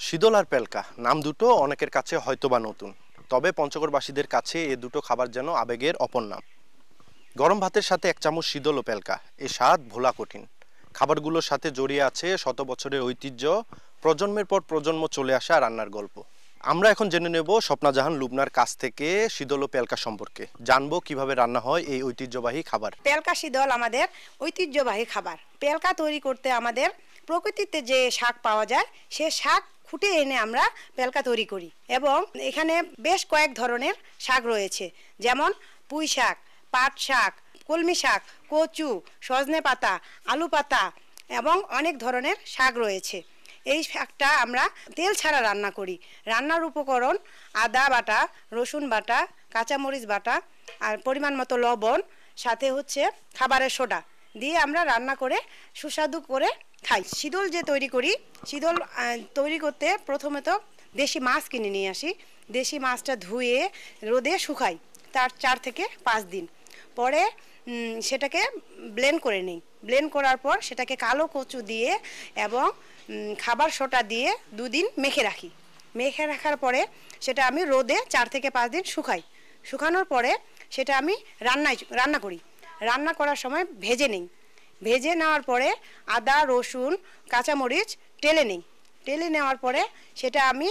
শীতল আর পেলকা নাম দুটো অনেকের কাছে হয়তোবা নতুন, তবে পঞ্চগড়বাসীদের কাছে এ দুটো খাবার যেন আবেগের অপর নাম। গরম ভাতের সাথে এক চামচ শীতল ও পেলকা, এ স্বাদ ভোলা কঠিন। খাবারগুলোর সাথে জড়িয়ে আছে শত বছরের ঐতিহ্য, প্রজন্মের পর প্রজন্ম চলে আসা রান্নার গল্প। আমরা এখন জেনে নেব স্বপ্না জাহান লুবনার কাছ থেকে শীতল ও পেলকা সম্পর্কে, জানবো কিভাবে রান্না হয় এই ঐতিহ্যবাহী খাবার। পেলকা শীতল আমাদের ঐতিহ্যবাহী খাবার। পেলকা তৈরি করতে আমাদের প্রকৃতিতে যে শাক পাওয়া যায় সে শাক খুঁটে এনে আমরা পেলকা তৈরি করি, এবং এখানে বেশ কয়েক ধরনের শাক রয়েছে, যেমন পুঁই শাক, পাট শাক, কলমি শাক, কচু, সজনে পাতা, আলু পাতা এবং অনেক ধরনের শাক রয়েছে। এই শাকটা আমরা তেল ছাড়া রান্না করি। রান্নার উপকরণ আদা বাটা, রসুন বাটা, কাঁচামরিচ বাটা আর পরিমাণ মতো লবণ, সাথে হচ্ছে খাবারের সোডা দিয়ে আমরা রান্না করে সুস্বাদু করে খাই। শীতল যে তৈরি করি, শীতল তৈরি করতে প্রথমে তো দেশি মাছ কিনে নিয়ে আসি। দেশি মাছটা ধুয়ে রোদে শুকাই তার 4 থেকে 5 দিন, পরে সেটাকে ব্লেন্ড করে নিই। ব্লেন্ড করার পর সেটাকে কালো কচু দিয়ে এবং খাবার সোডা দিয়ে 2 দিন মেখে রাখি। মেখে রাখার পরে সেটা আমি রোদে 4 থেকে 5 দিন শুকাই। শুকানোর পরে সেটা আমি রান্না করি। রান্না করার সময় ভেজে নিই। ভেজে নেওয়ার পরে আদা, রসুন, কাঁচামরিচ টেলে নিই। টেলে নেওয়ার পরে সেটা আমি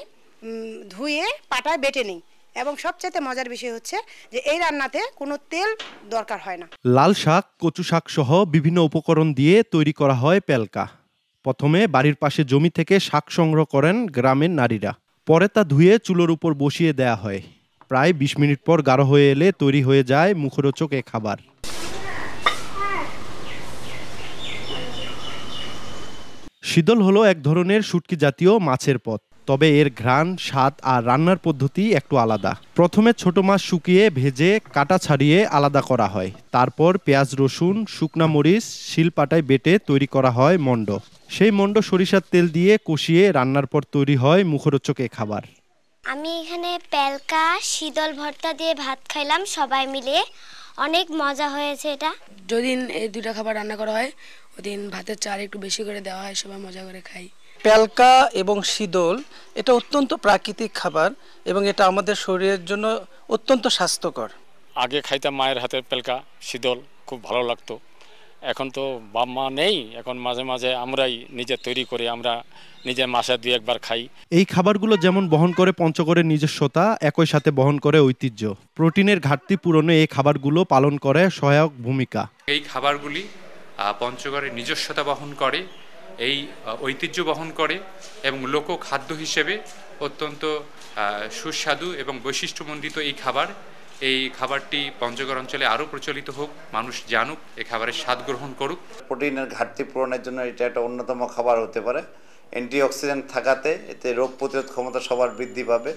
ধুয়ে পাটায় বেটে নিই, এবং সবচেয়ে মজার বিষয় হচ্ছে যে এই রান্নাতে কোনো তেল দরকার হয় না। লাল শাক, কচু শাক সহ বিভিন্ন উপকরণ দিয়ে তৈরি করা হয় পেলকা। প্রথমে বাড়ির পাশে জমি থেকে শাক সংগ্রহ করেন গ্রামের নারীরা, পরে তা ধুয়ে চুলোর উপর বসিয়ে দেয়া হয়। প্রায় 20 মিনিট পর গাঢ় হয়ে এলে তৈরি হয়ে যায় মুখরোচক এ খাবার। শীতল হলো এক ধরনের শুটকি জাতীয় মাছের পদ, তবে এর ঘ্রাণ, স্বাদ আর রান্নার পদ্ধতি একটু আলাদা। প্রথমে ছোট মাছ শুকিয়ে ভেজে কাটা ছাড়িয়ে আলাদা করা হয়, তারপর পেঁয়াজ, রসুন, শুকনা মরিচ শিলপাটায় বেটে তৈরি করা হয় মণ্ড। সেই মণ্ড সরিষার তেল দিয়ে কষিয়ে রান্নার পর তৈরি হয় মুখরোচক এ খাবার। আমি এখানে পেলকা শীতল ভর্তা দিয়ে ভাত খাইলাম সবাই মিলে, অনেক মজা হয়েছে। এটা যেদিন এই দুটা খাবার রান্না করা হয় ওদিন ভাতের চাল একটু বেশি করে দেওয়া হয়, সবাই মজা করে খাই। পেলকা এবং শীতল এটা অত্যন্ত প্রাকৃতিক খাবার এবং এটা আমাদের শরীরের জন্য অত্যন্ত স্বাস্থ্যকর। আগে খাইতাম মায়ের হাতের পেলকা শীতল, খুব ভালো লাগতো। এখন তো বাপ মা নেই, এখন মাঝে মাঝে আমরাই নিজে তৈরি করে আমরা নিজের মাসে 2 একবার খাই। এই খাবারগুলো যেমন বহন করে পঞ্চগড়ের নিজস্বতা, একই সাথে বহন করে ঐতিহ্য। প্রোটিনের ঘাটতি পূরণে এই খাবারগুলো পালন করে সহায়ক ভূমিকা। এই খাবারগুলি পঞ্চগড়ের নিজস্বতা বহন করে, এই ঐতিহ্য বহন করে এবং লোক খাদ্য হিসেবে অত্যন্ত সুস্বাদু এবং বৈশিষ্ট্যমণ্ডিত এই খাবারটি পঞ্চগড় অঞ্চলে আরও প্রচলিত হোক, মানুষ জানুক, এই খাবারের স্বাদ গ্রহণ করুক। প্রোটিনের ঘাটতি পূরণের জন্য এটা একটা অন্যতম খাবার হতে পারে। অ্যান্টিঅক্সিডেন্ট থাকাতে এতে রোগ প্রতিরোধ ক্ষমতা সবার বৃদ্ধি পাবে।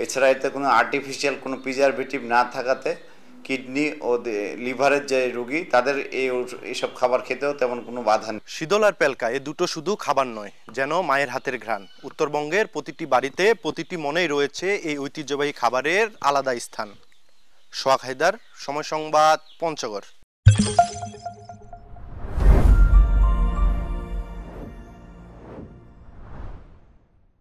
এছাড়া এতে কোনো আর্টিফিশিয়াল কোনো প্রিজারভেটিভ না থাকাতে কিডনি ও লিভারের যে রোগী তাদের এইসব খাবার খেতেও তেমন কোনো বাধা নেই। শীতল আর পেলকা এ দুটো শুধু খাবার নয়, যেন মায়ের হাতের ঘ্রাণ। উত্তরবঙ্গের প্রতিটি বাড়িতে, প্রতিটি মনেই রয়েছে এই ঐতিহ্যবাহী খাবারের আলাদা স্থান। সোহাগ হায়দার, সময় সংবাদ, পঞ্চগড়।